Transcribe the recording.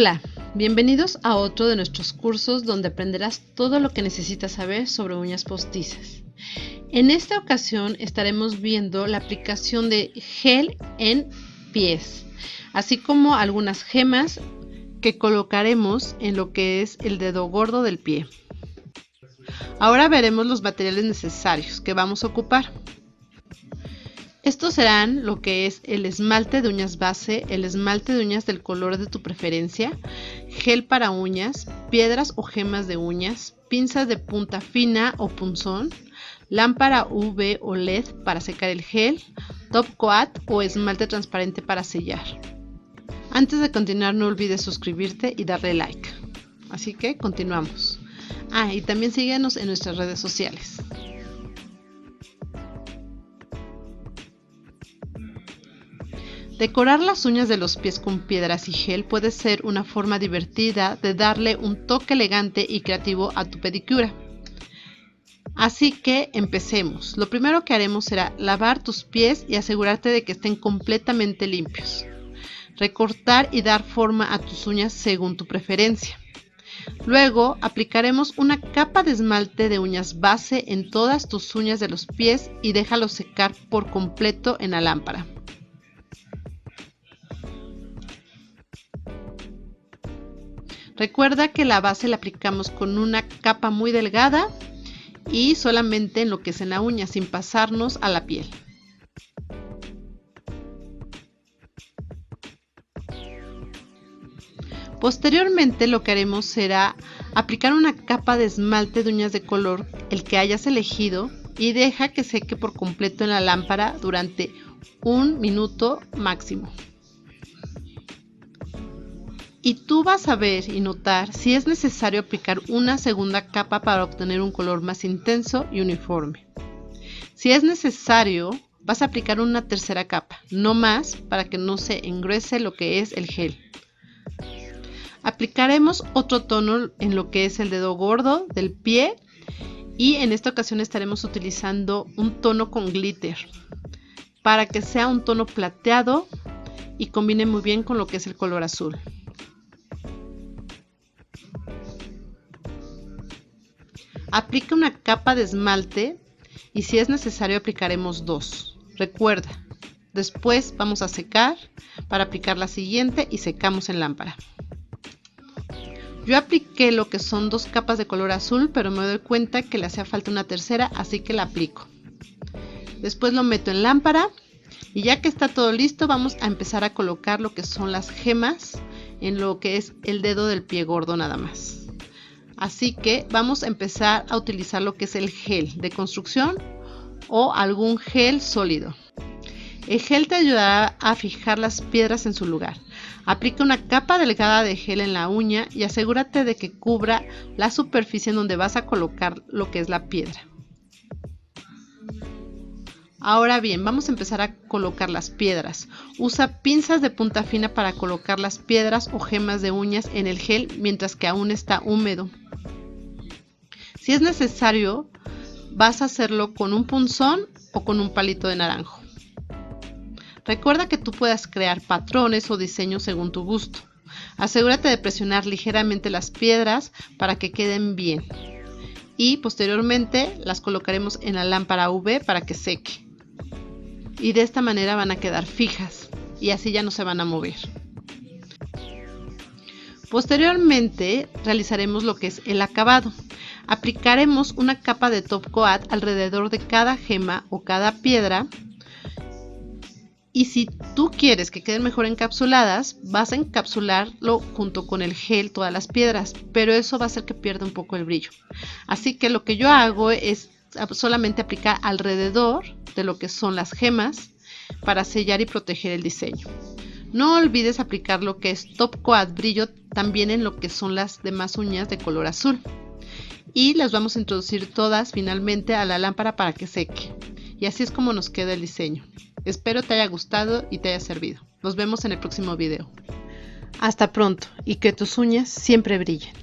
Hola, bienvenidos a otro de nuestros cursos donde aprenderás todo lo que necesitas saber sobre uñas postizas. En esta ocasión estaremos viendo la aplicación de gel en pies, así como algunas gemas que colocaremos en lo que es el dedo gordo del pie. Ahora veremos los materiales necesarios que vamos a ocupar. Estos serán lo que es el esmalte de uñas base, el esmalte de uñas del color de tu preferencia, gel para uñas, piedras o gemas de uñas, pinzas de punta fina o punzón, lámpara UV o LED para secar el gel, top coat o esmalte transparente para sellar. Antes de continuar no olvides suscribirte y darle like. Así que continuamos. Y también síguenos en nuestras redes sociales. Decorar las uñas de los pies con piedras y gel puede ser una forma divertida de darle un toque elegante y creativo a tu pedicura. Así que empecemos. Lo primero que haremos será lavar tus pies y asegurarte de que estén completamente limpios. Recortar y dar forma a tus uñas según tu preferencia. Luego aplicaremos una capa de esmalte de uñas base en todas tus uñas de los pies y déjalo secar por completo en la lámpara. Recuerda que la base la aplicamos con una capa muy delgada y solamente en lo que es en la uña, sin pasarnos a la piel. Posteriormente lo que haremos será aplicar una capa de esmalte de uñas de color, el que hayas elegido, y deja que seque por completo en la lámpara durante 1 minuto máximo. Y tú vas a ver y notar si es necesario aplicar una segunda capa para obtener un color más intenso y uniforme. Si es necesario, vas a aplicar una tercera capa, no más, para que no se engruese lo que es el gel. Aplicaremos otro tono en lo que es el dedo gordo del pie y en esta ocasión estaremos utilizando un tono con glitter para que sea un tono plateado y combine muy bien con lo que es el color azul. Aplica una capa de esmalte y si es necesario aplicaremos 2. Recuerda, después vamos a secar para aplicar la siguiente y secamos en lámpara. Yo apliqué lo que son 2 capas de color azul, pero me doy cuenta que le hacía falta una tercera, así que la aplico. Después lo meto en lámpara y ya que está todo listo vamos a empezar a colocar lo que son las gemas en lo que es el dedo del pie gordo nada más. Así que vamos a empezar a utilizar lo que es el gel de construcción o algún gel sólido. El gel te ayudará a fijar las piedras en su lugar. Aplica una capa delgada de gel en la uña y asegúrate de que cubra la superficie en donde vas a colocar lo que es la piedra. Ahora bien, vamos a empezar a colocar las piedras. Usa pinzas de punta fina para colocar las piedras o gemas de uñas en el gel mientras que aún está húmedo. Si es necesario, vas a hacerlo con un punzón o con un palito de naranjo. Recuerda que tú puedes crear patrones o diseños según tu gusto. Asegúrate de presionar ligeramente las piedras para que queden bien. Y posteriormente las colocaremos en la lámpara UV para que seque. Y de esta manera van a quedar fijas y así ya no se van a mover. Posteriormente realizaremos lo que es el acabado. Aplicaremos una capa de top coat alrededor de cada gema o cada piedra. Y si tú quieres que queden mejor encapsuladas, vas a encapsularlo junto con el gel todas las piedras, pero eso va a hacer que pierda un poco el brillo. Así que lo que yo hago es solamente aplicar alrededor de lo que son las gemas para sellar y proteger el diseño. No olvides aplicar lo que es top coat brillo también en lo que son las demás uñas de color azul. Y las vamos a introducir todas finalmente a la lámpara para que seque. Y así es como nos queda el diseño. Espero te haya gustado y te haya servido. Nos vemos en el próximo video. Hasta pronto y que tus uñas siempre brillen.